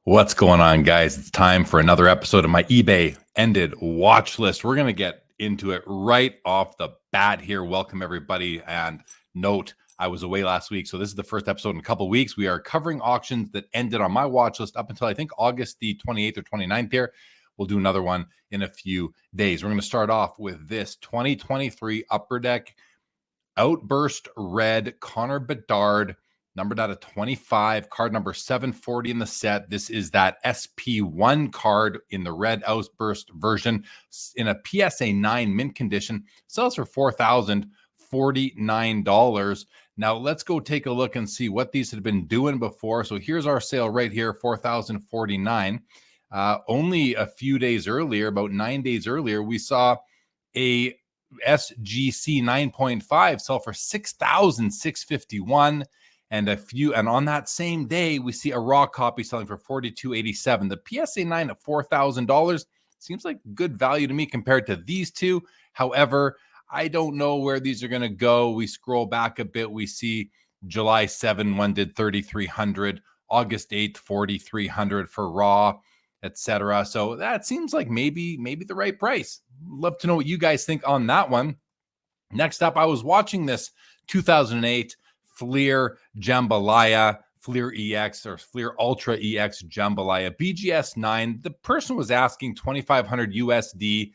What's going on, guys? It's time for another episode of my eBay ended watch list. We're going to get into it right off the bat here. Welcome, everybody. And note, I was away last week, so this is the first episode in a couple weeks. We are covering auctions that ended on my watch list up until I think August the 28th or 29th here. We'll do another one in a few days. We're going to start off with this 2023 Upper Deck Outburst Red Connor Bedard, numbered out of 25, card number 740 in the set. This is that SP1 card in the red Outburst version in a PSA 9 mint condition. Sells for $4,049. Now let's go take a look and see what these had been doing before. So here's our sale right here, $4,049. Only a few days earlier, about 9 days earlier, we saw a SGC 9.5 sell for $6,651. And on that same day, we see a raw copy selling for $4,287. The PSA 9 at $4,000 seems like good value to me compared to these two. However, I don't know where these are going to go. We scroll back a bit. We see July 7, one did $3,300, August 8th, $4,300 for raw, etc. So that seems like maybe the right price. Love to know what you guys think on that one. Next up, I was watching this 2008 Fleer Jambalaya, Fleer EX or Fleer Ultra EX Jambalaya BGS 9. The person was asking 2,500 USD.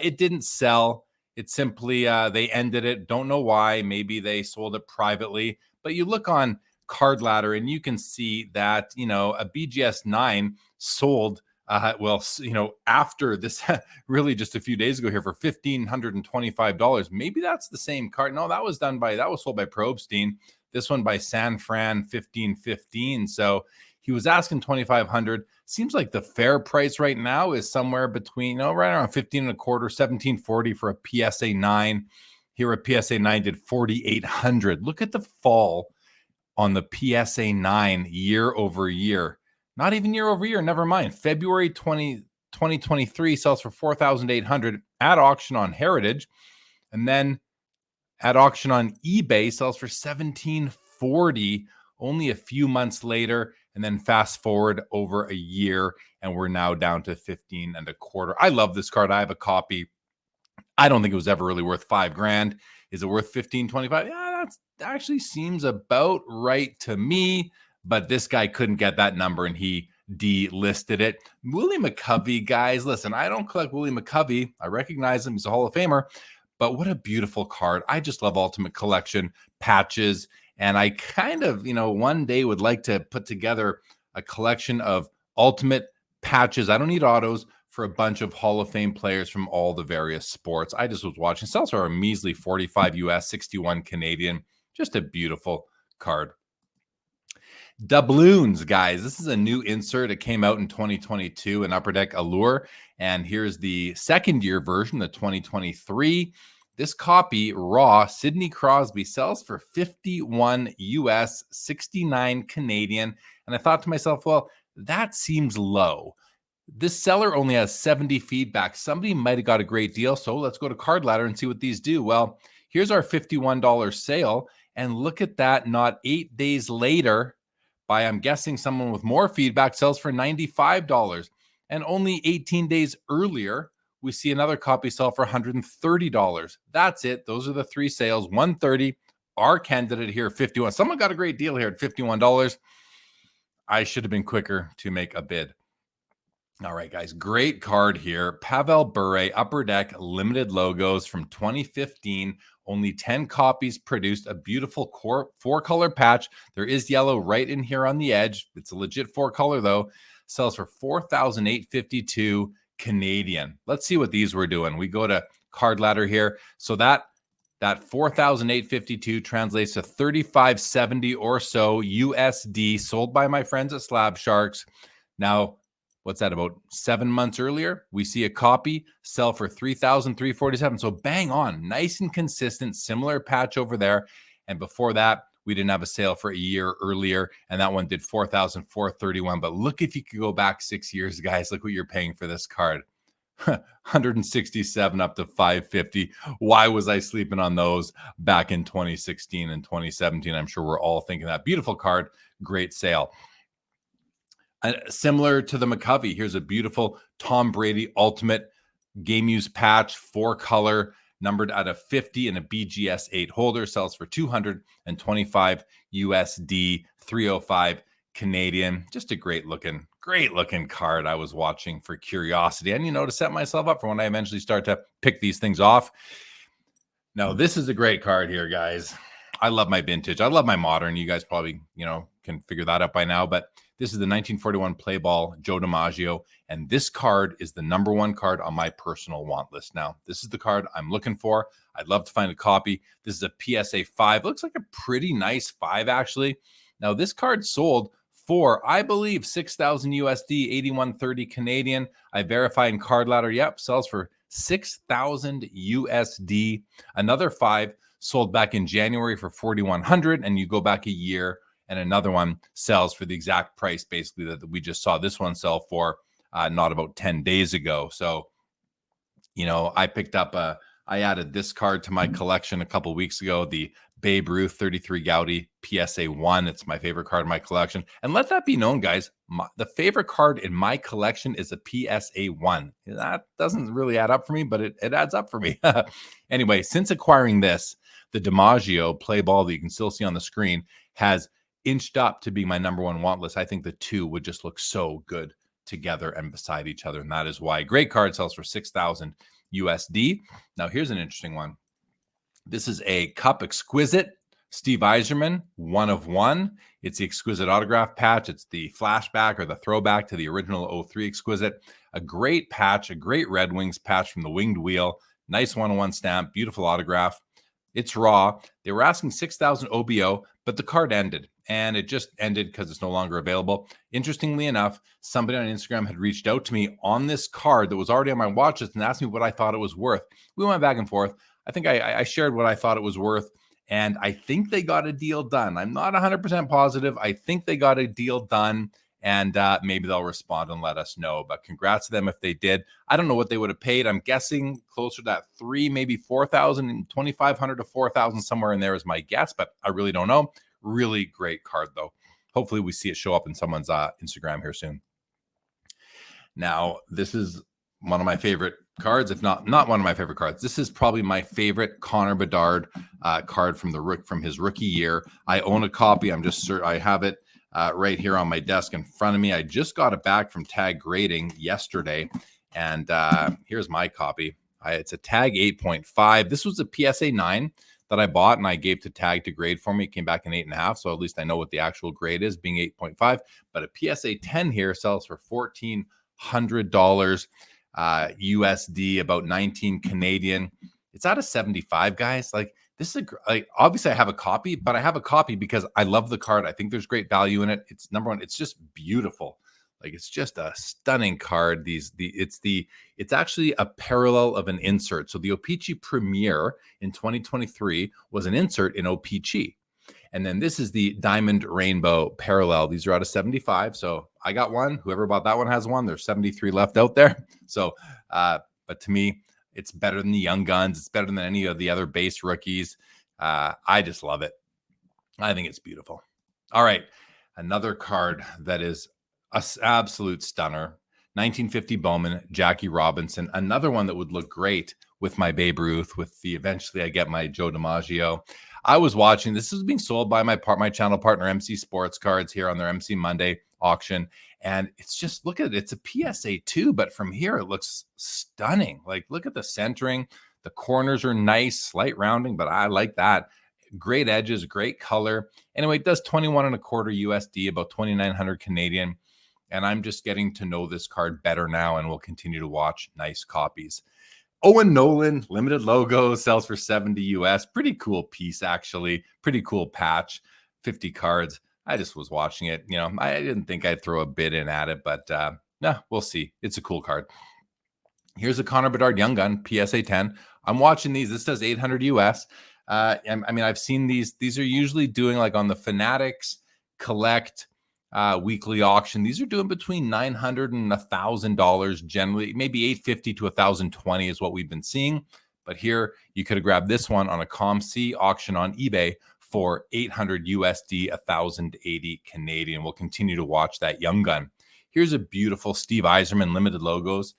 It didn't sell. It simply, they ended it. Don't know why. Maybe they sold it privately. But you look on Card Ladder and you can see that, a BGS 9 sold, after this, really just a few days ago here for $1,525. Maybe that's the same card. No, that was sold by Probstein. This one by San Fran, 1515. So he was asking 2,500. Seems like the fair price right now is somewhere between, right around 15 and a quarter, 1740 for a PSA 9. Here a PSA 9 did 4,800. Look at the fall on the PSA 9 year over year. Not even year over year, never mind. February 2023 sells for 4,800 at auction on Heritage. And then at auction on eBay sells for $1,740 only a few months later. And then fast forward over a year and we're now down to 15 and a quarter. I love this card. I have a copy. I don't think it was ever really worth $5,000. Is it worth 1525? Yeah, that actually seems about right to me. But this guy couldn't get that number and he delisted it. Willie McCovey, guys, listen, I don't collect Willie McCovey. I recognize him. He's a Hall of Famer. But what a beautiful card. I just love Ultimate Collection patches. And I kind of, one day would like to put together a collection of Ultimate patches. I don't need autos for a bunch of Hall of Fame players from all the various sports. I just was watching. Sells for a measly 45 US, 61 Canadian. Just a beautiful card. Doubloons, guys. This is a new insert. It came out in 2022, an Upper Deck Allure. And here's the second year version, the 2023. This copy, raw, Sidney Crosby, sells for 51 US, 69 Canadian. And I thought to myself, well, that seems low. This seller only has 70 feedback. Somebody might have got a great deal. So let's go to Card Ladder and see what these do. Well, here's our $51 sale. And look at that, not 8 days later, by, I'm guessing, someone with more feedback, sells for $95. And only 18 days earlier, we see another copy sell for $130. That's it. Those are the three sales. $130. Our candidate here, $51. Someone got a great deal here at $51. I should have been quicker to make a bid. All right, guys, great card here. Pavel Bure, Upper Deck, limited logos from 2015. Only 10 copies produced. A beautiful four-color patch. There is yellow right in here on the edge. It's a legit four-color, though. Sells for $4,852 Canadian. Let's see what these were doing. We go to Card Ladder here. So that $4,852 translates to $3,570 or so USD, sold by my friends at Slab Sharks. Now, what's that, about 7 months earlier? We see a copy sell for $3,347. So bang on, nice and consistent, similar patch over there. And before that, we didn't have a sale for a year earlier, and that one did $4,431. But look, if you could go back 6 years, guys, look what you're paying for this card. 167 up to 550. Why was I sleeping on those back in 2016 and 2017? I'm sure we're all thinking that. Beautiful card, great sale. Similar to the McCovey, here's a beautiful Tom Brady Ultimate Game Use patch, 4-color, numbered out of 50 and a BGS 8 holder, sells for 225 USD, 305 Canadian. Just a great looking card I was watching for curiosity. And, to set myself up for when I eventually start to pick these things off. Now, this is a great card here, guys. I love my vintage. I love my modern. You guys probably, can figure that out by now. But this is the 1941 play ball Joe DiMaggio. And this card is the #1 card on my personal want list. Now, this is the card I'm looking for. I'd love to find a copy. This is a PSA 5. Looks like a pretty nice 5, actually. Now, this card sold for, I believe, 6,000 USD, 81.30 Canadian. I verify in Card Ladder. Yep, sells for 6,000 USD. Another 5 sold back in January for 4,100, and you go back a year, and another one sells for the exact price, basically, that we just saw this one sell for not about 10 days ago. So, I picked up I added this card to my collection a couple weeks ago, the Babe Ruth 33 Gaudy PSA 1. It's my favorite card in my collection. And let that be known, guys, the favorite card in my collection is a PSA 1. That doesn't really add up for me, but it adds up for me. Anyway, since acquiring this, the DiMaggio play ball that you can still see on the screen has inched up to be my #1 want list. I think the two would just look so good together and beside each other. And that is why. Great card, sells for 6,000 USD. Now, here's an interesting one. This is a Cup Exquisite Steve Yzerman, 1 of 1. It's the Exquisite autograph patch. It's the flashback or the throwback to the original 03 Exquisite. A great patch, a great Red Wings patch from the Winged Wheel. Nice 1-of-1 stamp, beautiful autograph. It's raw. They were asking 6,000 OBO, but the card ended. And it just ended because it's no longer available. Interestingly enough, somebody on Instagram had reached out to me on this card that was already on my watch list and asked me what I thought it was worth. We went back and forth. I think I shared what I thought it was worth, and I think they got a deal done. I'm not 100% positive. I think they got a deal done, and maybe they'll respond and let us know. But congrats to them if they did. I don't know what they would have paid. I'm guessing closer to that 3, maybe 4,000, 2,500 to 4,000, somewhere in there is my guess, but I really don't know. Really great card, though. Hopefully we see it show up in someone's Instagram here soon. Now, this is one of my favorite cards, if not one of my favorite cards. This is probably my favorite Connor Bedard card from his rookie year. I own a copy. I have it right here on my desk in front of me. I just got it back from Tag Grading yesterday, and here's my copy. It's a Tag 8.5. This was a PSA 9 that I bought and I gave to Tag to grade for me. It came back in 8.5, so at least I know what the actual grade is, being 8.5. But a PSA 10 here sells for $1,400 USD, about 19 Canadian. It's out of 75, guys. Like, this is obviously I have a copy, but I have a copy because I love the card. I think there's great value in it. It's #1. It's just beautiful. Like, it's just a stunning card. It's actually a parallel of an insert. So the O-Pee-Chee Premier in 2023 was an insert in O-Pee-Chee. And then this is the Diamond Rainbow Parallel. These are out of 75. So I got one. Whoever bought that one has one. There's 73 left out there. So, but to me, it's better than the Young Guns. It's better than any of the other base rookies. I just love it. I think it's beautiful. All right. Another card that is an absolute stunner. 1950 Bowman, Jackie Robinson. Another one that would look great with my Babe Ruth, eventually I get my Joe DiMaggio. I was watching, this is being sold by my channel partner, MC Sports Cards, here on their MC Monday auction. And it's just, look at it. It's a PSA 2, but from here, it looks stunning. Like, look at the centering. The corners are nice, slight rounding, but I like that. Great edges, great color. Anyway, it does 21.25 USD, about 2,900 Canadian. And I'm just getting to know this card better now, and we'll continue to watch nice copies. Owen Nolan, limited logo, sells for 70 US. Pretty cool piece, actually. Pretty cool patch. 50 cards. I just was watching it. I didn't think I'd throw a bid in at it, but no, we'll see. It's a cool card. Here's a Connor Bedard Young Gun, PSA 10. I'm watching these. This does 800 US. I mean, I've seen these. These are usually doing like on the Fanatics Collect weekly auction. These are doing between $900 and $1,000 generally. Maybe $850 to $1,020 is what we've been seeing. But here you could have grabbed this one on a ComC auction on eBay for 800 USD, 1,080 Canadian. We'll continue to watch that Young Gun. Here's a beautiful Steve Yzerman limited logos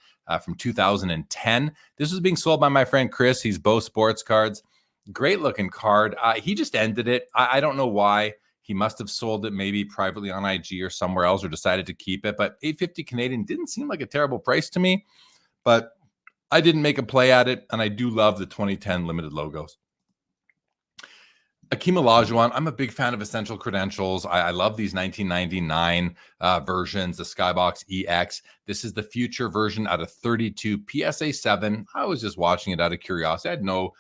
from 2010. This was being sold by my friend Chris. He's Bo Sports Cards. Great looking card. He just ended it. I don't know why. He must have sold it maybe privately on IG or somewhere else, or decided to keep it. But 850 Canadian didn't seem like a terrible price to me. But I didn't make a play at it, and I do love the 2010 limited logos. Akeem Olajuwon, I'm a big fan of Essential Credentials. I love these 1999 versions, the Skybox EX. This is the future version out of 32 PSA 7. I was just watching it out of curiosity. I had no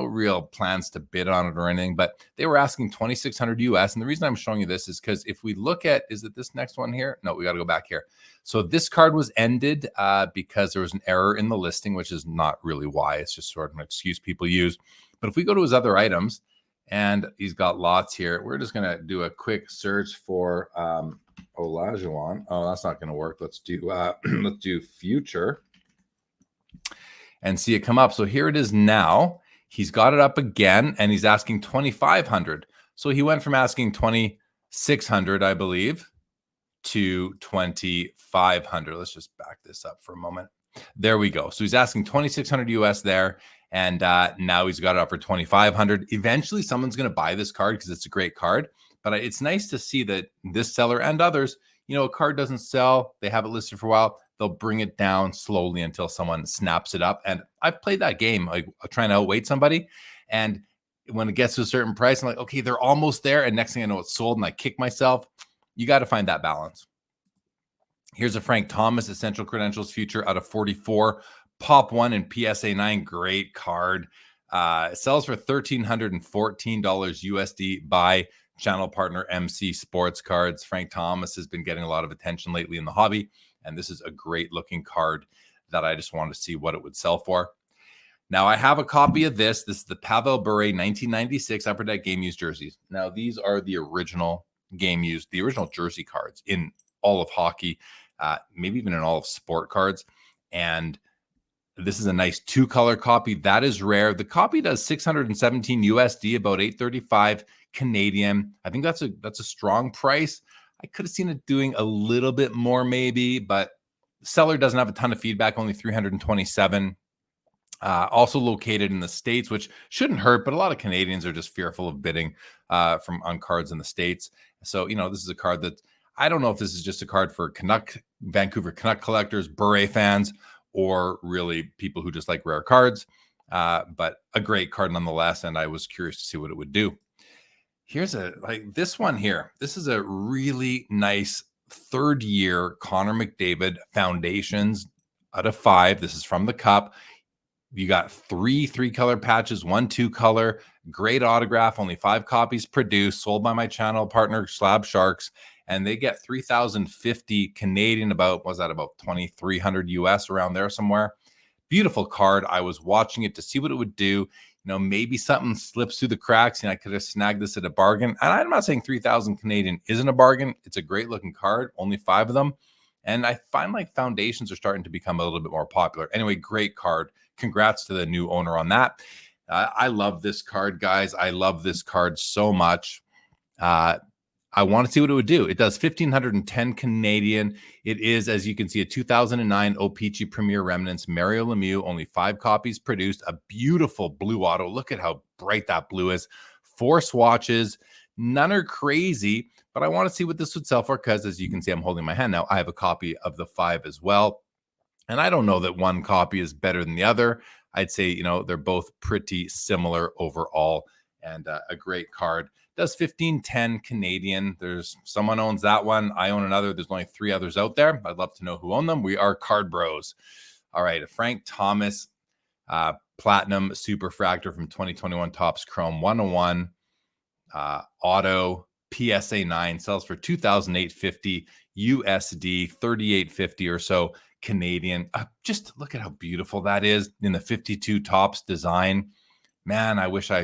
real plans to bid on it or anything, but they were asking $2,600 US. And the reason I'm showing you this is because if we look at, is it this next one here? No, we got to go back here. So this card was ended because there was an error in the listing, which is not really why. It's just sort of an excuse people use. But if we go to his other items, and he's got lots here. We're just going to do a quick search for Olajuwon. Oh, that's not going to work. Let's do future and see it come up. So here it is now. He's got it up again, and he's asking $2,500. So he went from asking $2,600, I believe, to $2,500. Let's just back this up for a moment. There we go. So he's asking $2,600 US there. And now he's got it up for $2,500. Eventually, someone's going to buy this card because it's a great card. But it's nice to see that this seller and others, you know, a card doesn't sell. They have it listed for a while. They'll bring it down slowly until someone snaps it up. And I've played that game, like trying to outweight somebody. And when it gets to a certain price, I'm like, okay, they're almost there. And next thing I know, it's sold and I kick myself. You got to find that balance. Here's a Frank Thomas Essential Credentials future out of 44. Pop 1 and PSA 9, great card. It sells for $1,314 USD by channel partner MC Sports Cards. Frank Thomas has been getting a lot of attention lately in the hobby, and this is a great looking card that I just wanted to see what it would sell for. Now, I have a copy of this. This is the Pavel Bure 1996 Upper Deck Game Used jerseys. Now, these are the original Game Used, the original jersey cards in all of hockey, maybe even in all of sport cards. And this is a nice 2-color copy. That is rare. The copy does $617 USD, about $835 Canadian. I think that's a strong price. I could have seen it doing a little bit more maybe, but seller doesn't have a ton of feedback, only 327. Also located in the States, which shouldn't hurt, but a lot of Canadians are just fearful of bidding on cards in the States. So, you know, this is a card that I don't know if this is just a card for Vancouver Canuck collectors, Bure fans, or really people who just like rare cards, but a great card nonetheless. And I was curious to see what it would do. Here's this one here. This is a really nice 3rd year Connor McDavid Foundations out of 5. This is from the Cup. You got 3 3-color patches, 1 2-color, great autograph, only 5 copies produced, sold by my channel partner Slab Sharks. And they get 3,050 Canadian, about 2,300 US, around there somewhere. Beautiful card. I was watching it to see what it would do. You know, maybe something slips through the cracks and I could have snagged this at a bargain. And I'm not saying 3,000 Canadian isn't a bargain. It's a great looking card, only 5 of them. And I find like foundations are starting to become a little bit more popular. Anyway, great card. Congrats to the new owner on that. I love this card, guys. I love this card so much. I want to see what it would do. It does 1,510 Canadian. It is, as you can see, a 2009 O-Pee-Chee Premier Remnants Mario Lemieux. Only 5 copies produced. A beautiful blue auto. Look at how bright that blue is. 4 swatches. None are crazy, but I want to see what this would sell for because, as you can see, I'm holding my hand now. I have a copy of the 5 as well. And I don't know that one copy is better than the other. I'd say, you know, they're both pretty similar overall, and a great card. Does 1,510 Canadian. There's someone owns that one. I own another. There's only 3 others out there. I'd love to know who own them. We are Card Bros. All right, a Frank Thomas Platinum Superfractor from 2021 Topps Chrome 101 auto PSA 9 sells for $2,850 USD, $3,850 or so Canadian. Just look at how beautiful that is in the 52 Topps design. Man, I wish I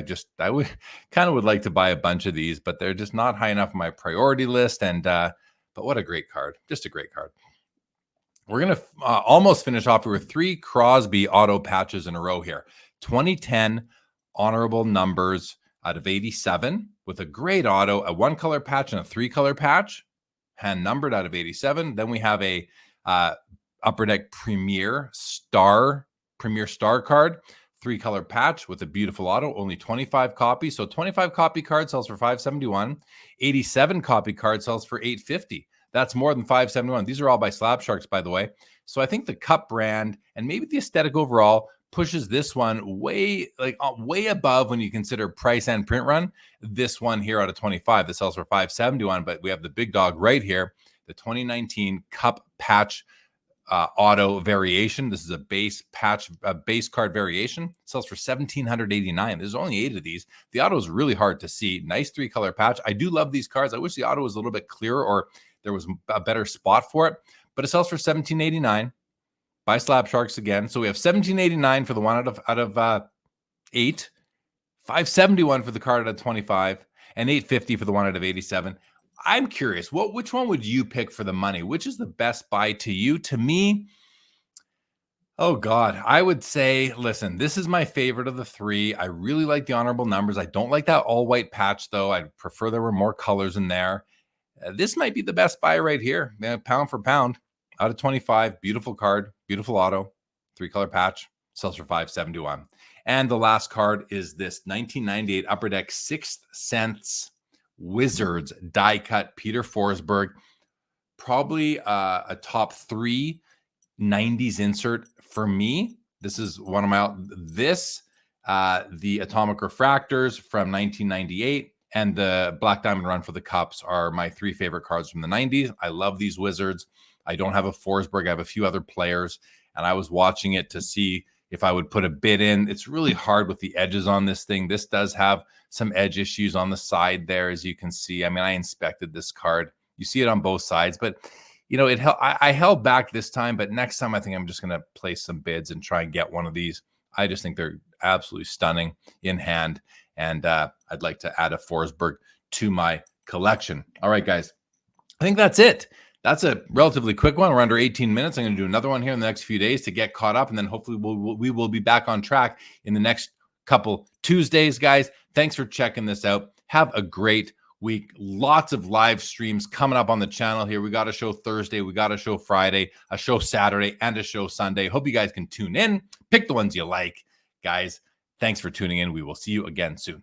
would kind of would like to buy a bunch of these, but they're just not high enough on my priority list. And but what a great card. Just a great card. We're going to almost finish off with 3 Crosby auto patches in a row here. 2010 honorable numbers out of 87 with a great auto, a 1-color patch and a 3-color patch. hand numbered out of 87. Then we have a Upper Deck Premier Star card, 3-color patch with a beautiful auto, only 25 copies. So 25 copy card sells for $571. 87 copy card sells for $850. That's more than $571. These are all by Slab Sharks, by the way. So I think the Cup brand and maybe the aesthetic overall pushes this one way above when you consider price and print run. This one here out of 25 that sells for $571, but we have the big dog right here, the 2019 Cup patch auto variation. This is a base card variation. Sells for $1,789. There's only 8 of these. The auto is really hard to see. Nice 3-color patch. I do love these cards. I wish the auto was a little bit clearer or there was a better spot for it, but it sells for $1,789 by Slab Sharks again. So we have $1,789 for the one out of 8, $571 for the card out of 25, and $850 for the one out of 87. I'm curious, which one would you pick for the money? Which is the best buy to you? To me, oh God, I would say, listen, this is my favorite of the 3. I really like the honorable numbers. I don't like that all white patch though. I'd prefer there were more colors in there. This might be the best buy right here, pound for pound. Out of 25, beautiful card, beautiful auto, 3-color patch, sells for $571. And the last card is this 1998 Upper Deck 6th Sense Wizards die cut Peter Forsberg. Probably a top 3 90s insert for me. This is one of my, the Atomic Refractors from 1998 and the Black Diamond Run for the Cups are my 3 favorite cards from the 90s. I love these Wizards. I don't have a Forsberg. I have a few other players, and I was watching it to see if I would put a bid in. It's really hard with the edges on this thing. This does have some edge issues on the side there, as you can see. I mean, I inspected this card. You see it on both sides, but you know, I held back this time, but next time I think I'm just going to place some bids and try and get one of these. I just think they're absolutely stunning in hand, and I'd like to add a Forsberg to my collection. All right, guys, I think that's it. That's a relatively quick one. We're under 18 minutes. I'm going to do another one here in the next few days to get caught up, and then hopefully we will be back on track in the next couple Tuesdays, guys. Thanks for checking this out. Have a great week. Lots of live streams coming up on the channel here. We got a show Thursday, we got a show Friday, a show Saturday, and a show Sunday. Hope you guys can tune in. Pick the ones you like, guys. Thanks for tuning in. We will see you again soon.